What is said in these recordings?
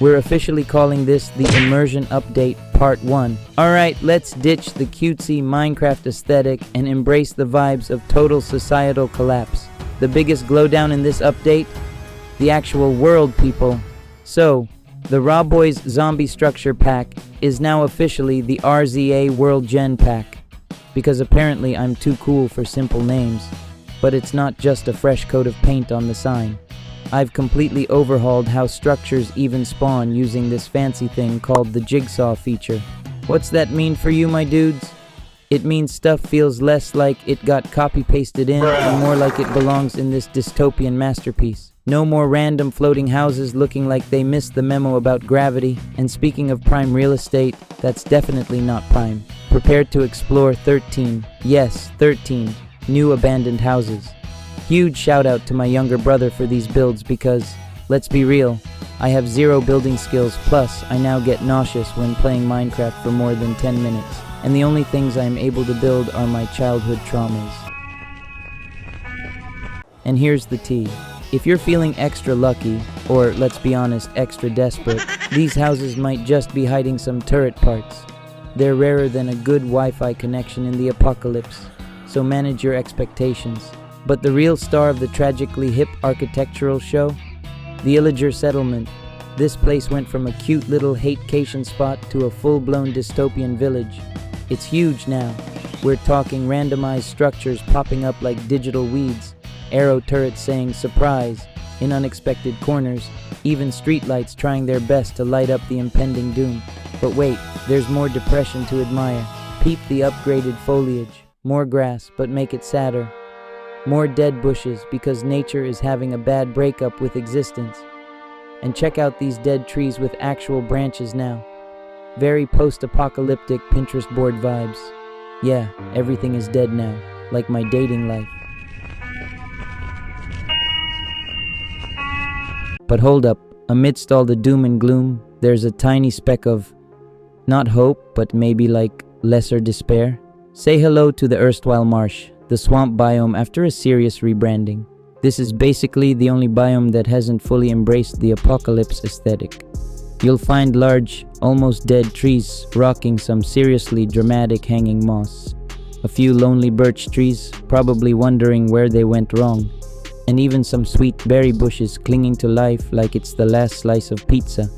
We're officially calling this the Immersion Update Part 1. Alright, let's ditch the cutesy Minecraft aesthetic and embrace the vibes of total societal collapse. The biggest glowdown in this update? The actual world, people. So, the Raboy's Zombie Structure Pack is now officially the RZA Worldgen Pack. Because apparently I'm too cool for simple names. But it's not just a fresh coat of paint on the sign. I've completely overhauled how structures even spawn using this fancy thing called the jigsaw feature. What's that mean for you, my dudes? It means stuff feels less like it got copy-pasted in and more like it belongs in this dystopian masterpiece. No more random floating houses looking like they missed the memo about gravity. And speaking of prime real estate, that's definitely not prime. Prepare to explore 13, yes, 13, new abandoned houses. Huge shout out to my younger brother for these builds because, let's be real, I have zero building skills, plus I now get nauseous when playing Minecraft for more than 10 minutes, and the only things I am able to build are my childhood traumas. And here's the tea. If you're feeling extra lucky, or let's be honest, extra desperate, these houses might just be hiding some turret parts. They're rarer than a good Wi-Fi connection in the apocalypse, so manage your expectations. But the real star of the tragically hip architectural show? The Illager settlement. This place went from a cute little hate-cation spot to a full-blown dystopian village. It's huge now. We're talking randomized structures popping up like digital weeds, arrow turrets saying surprise in unexpected corners, even streetlights trying their best to light up the impending doom. But wait, there's more depression to admire. Peep the upgraded foliage. More grass, but make it sadder. More dead bushes because nature is having a bad breakup with existence. And check out these dead trees with actual branches now. Very post-apocalyptic Pinterest board vibes. Yeah, everything is dead now, like my dating life. But hold up, amidst all the doom and gloom, there's a tiny speck of, not hope, but maybe like lesser despair. Say hello to the erstwhile marsh, the swamp biome after a serious rebranding. This is basically the only biome that hasn't fully embraced the apocalypse aesthetic. You'll find large, almost dead trees rocking some seriously dramatic hanging moss. A few lonely birch trees, probably wondering where they went wrong. And even some sweet berry bushes clinging to life like it's the last slice of pizza.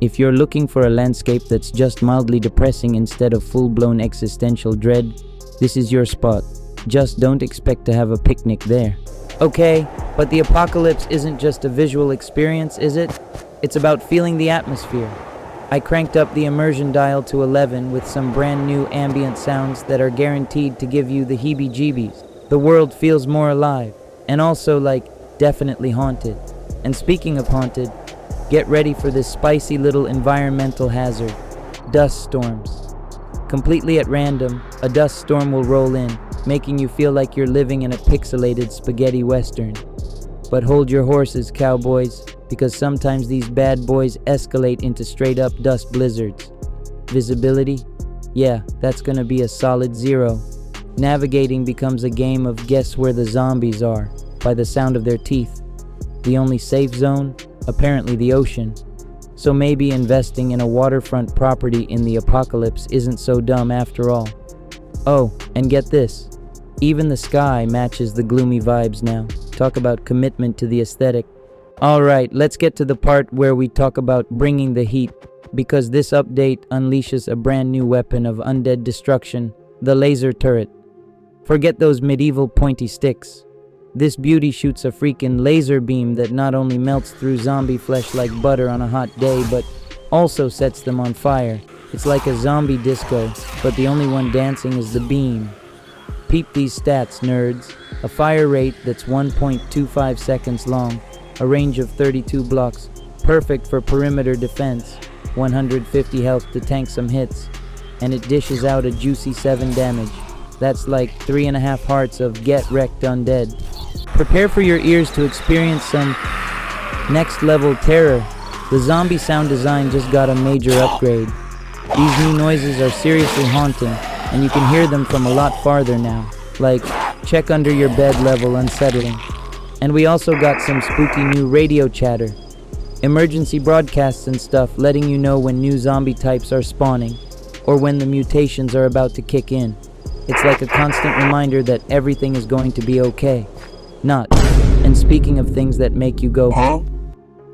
If you're looking for a landscape that's just mildly depressing instead of full-blown existential dread, this is your spot. Just don't expect to have a picnic there. Okay, but the apocalypse isn't just a visual experience, is it? It's about feeling the atmosphere. I cranked up the immersion dial to 11 with some brand new ambient sounds that are guaranteed to give you the heebie-jeebies. The world feels more alive, and also definitely haunted. And speaking of haunted, get ready for this spicy little environmental hazard, dust storms. Completely at random, a dust storm will roll in, making you feel like you're living in a pixelated spaghetti western. But hold your horses, cowboys, because sometimes these bad boys escalate into straight-up dust blizzards. Visibility? Yeah, that's gonna be a solid 0. Navigating becomes a game of guess where the zombies are, by the sound of their teeth. The only safe zone? Apparently the ocean. So maybe investing in a waterfront property in the apocalypse isn't so dumb after all. Oh, and get this. Even the sky matches the gloomy vibes now. Talk about commitment to the aesthetic. Alright, let's get to the part where we talk about bringing the heat. Because this update unleashes a brand new weapon of undead destruction, the laser turret. Forget those medieval pointy sticks. This beauty shoots a freaking laser beam that not only melts through zombie flesh like butter on a hot day, but also sets them on fire. It's like a zombie disco, but the only one dancing is the beam. Peep these stats, nerds. A fire rate that's 1.25 seconds long, a range of 32 blocks, perfect for perimeter defense, 150 health to tank some hits, and it dishes out a juicy 7 damage. That's like 3.5 hearts of get wrecked undead. Prepare for your ears to experience some next level terror. The zombie sound design just got a major upgrade. These new noises are seriously haunting, and you can hear them from a lot farther now. Like, check under your bed level unsettling. And we also got some spooky new radio chatter. Emergency broadcasts and stuff letting you know when new zombie types are spawning, or when the mutations are about to kick in. It's like a constant reminder that everything is going to be okay. Not. And speaking of things that make you go, huh?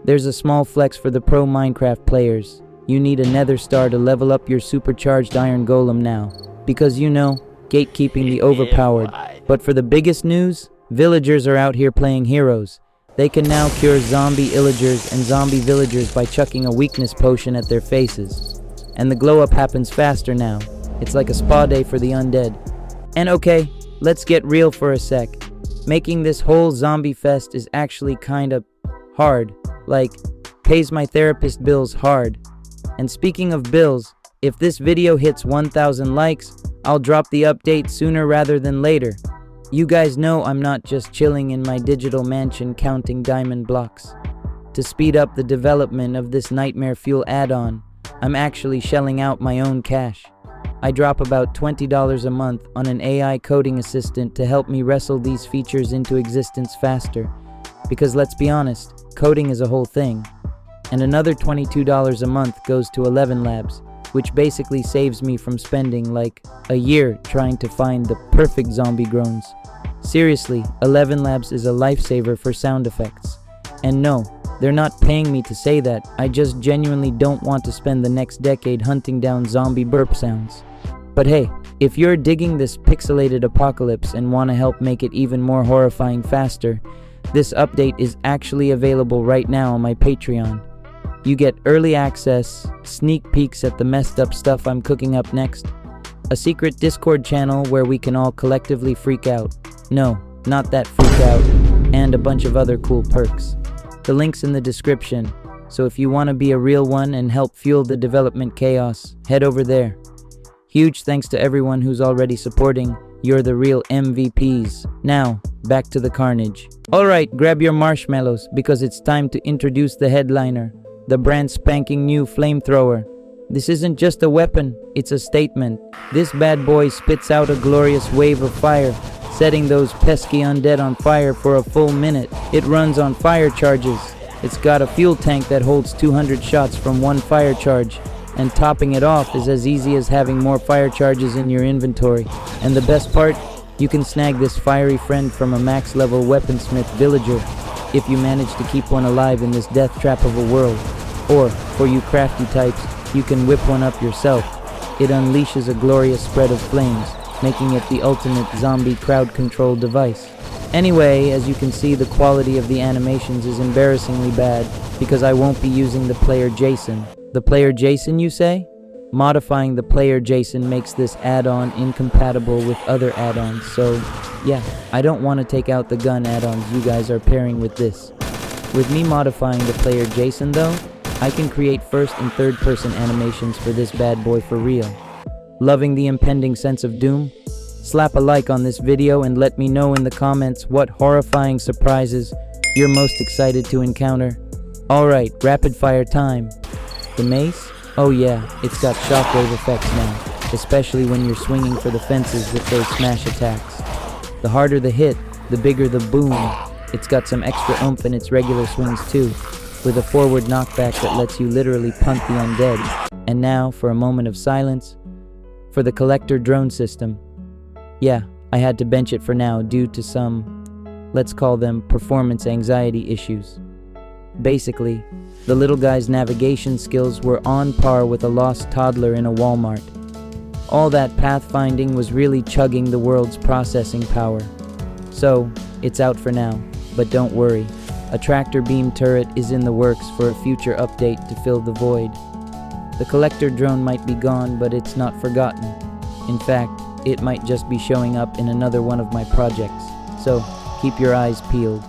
There's a small flex for the pro Minecraft players. You need a nether star to level up your supercharged iron golem now. Because you know, gatekeeping the overpowered. But for the biggest news, villagers are out here playing heroes. They can now cure zombie illagers and zombie villagers by chucking a weakness potion at their faces. And the glow up happens faster now. It's like a spa day for the undead. And okay, let's get real for a sec. Making this whole zombie fest is actually kinda hard. Like, pays my therapist bills hard. And speaking of bills, if this video hits 1,000 likes, I'll drop the update sooner rather than later. You guys know I'm not just chilling in my digital mansion counting diamond blocks. To speed up the development of this Nightmare Fuel add-on, I'm actually shelling out my own cash. I drop about $20 a month on an AI coding assistant to help me wrestle these features into existence faster. Because let's be honest, coding is a whole thing. And another $22 a month goes to 11 Labs, which basically saves me from spending like a year trying to find the perfect zombie groans. Seriously, 11 Labs is a lifesaver for sound effects. And no, they're not paying me to say that. I just genuinely don't want to spend the next decade hunting down zombie burp sounds. But hey, if you're digging this pixelated apocalypse and want to help make it even more horrifying faster, this update is actually available right now on my Patreon. You get early access, sneak peeks at the messed up stuff I'm cooking up next, a secret Discord channel where we can all collectively freak out. No, not that freak out, and a bunch of other cool perks. The link's in the description, so if you want to be a real one and help fuel the development chaos, head over there. Huge thanks to everyone who's already supporting. You're the real MVPs. Now, back to the carnage. Alright, grab your marshmallows because it's time to introduce the headliner, the brand spanking new flamethrower. This isn't just a weapon, it's a statement. This bad boy spits out a glorious wave of fire, setting those pesky undead on fire for a full minute. It runs on fire charges. It's got a fuel tank that holds 200 shots from one fire charge. And topping it off is as easy as having more fire charges in your inventory. And the best part, you can snag this fiery friend from a max level weaponsmith villager if you manage to keep one alive in this death trap of a world. Or, for you crafty types, you can whip one up yourself. It unleashes a glorious spread of flames, making it the ultimate zombie crowd control device. Anyway, as you can see, the quality of the animations is embarrassingly bad because I won't be using the player Jason. The player Jason, you say? Modifying the player Jason makes this add-on incompatible with other add-ons, so yeah, I don't want to take out the gun add-ons you guys are pairing with this. With me modifying the player Jason though, I can create first and third person animations for this bad boy for real. Loving the impending sense of doom? Slap a like on this video and let me know in the comments what horrifying surprises you're most excited to encounter. Alright, rapid fire time. The Mace? Oh yeah, it's got shockwave effects now, especially when you're swinging for the fences with those smash attacks. The harder the hit, the bigger the boom. It's got some extra oomph in its regular swings too, with a forward knockback that lets you literally punt the undead. And now, for a moment of silence, for the collector drone system. Yeah, I had to bench it for now due to some, let's call them performance anxiety issues. Basically, the little guy's navigation skills were on par with a lost toddler in a Walmart. All that pathfinding was really chugging the world's processing power. So, it's out for now, but don't worry. A tractor beam turret is in the works for a future update to fill the void. The collector drone might be gone, but it's not forgotten. In fact, it might just be showing up in another one of my projects. So, keep your eyes peeled.